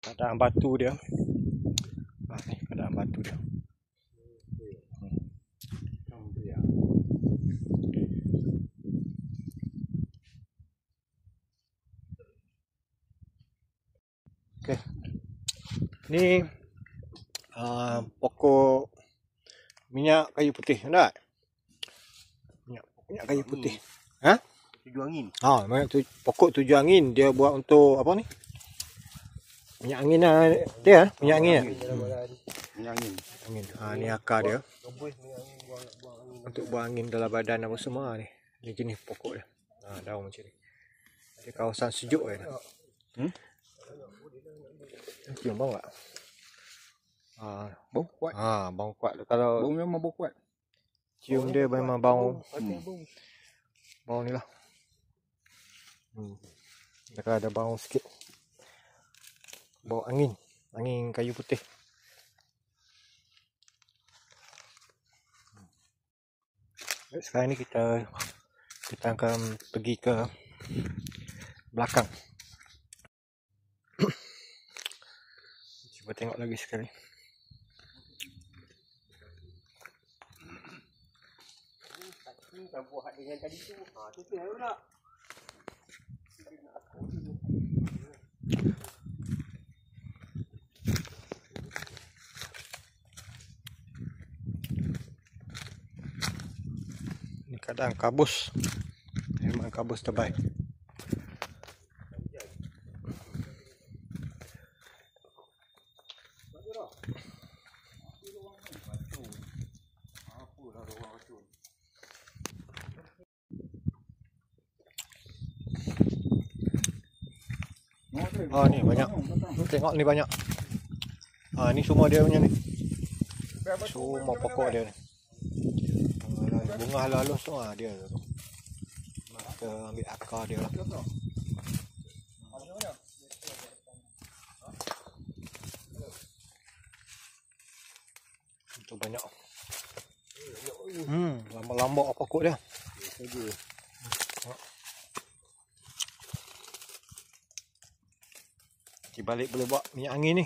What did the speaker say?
keadaan batu dia. Ni keadaan batu dia. Okey. Ni pokok minyak kayu putih, tak? Minyak kayu putih. Ha? Tujuh angin. Pokok tujuh angin dia buat untuk apa ni? Minyak angin lah dia, minyak angin. Minyak angin. Ni akar dia. Untuk buang angin dalam badan apa semua ni. Ni jenis pokok dia. Daun macam ni. Di kawasan sejuk kan. Cium bau tak? Bau kuat. Bau kuat. Kalau Bau memang bau kuat. cium dia memang bau. Bau ni lah. Dia ada bau sikit. Bau angin. Angin kayu putih. Sekarang ni kita akan pergi ke belakang. Cuba tengok lagi sekali. Tak buat dengan tadi tu. Tu pula. Ni keadaan kabus. Memang kabus terbaik. Ni banyak. Tengok ni banyak. Ni semua dia punya ni. Semua pokok dia ni. Bunga halus tu dia tu. Kita ambil akar dia lah. Itu banyak. Lambak-lambak pokok dia. Balik boleh buat minyak angin ni.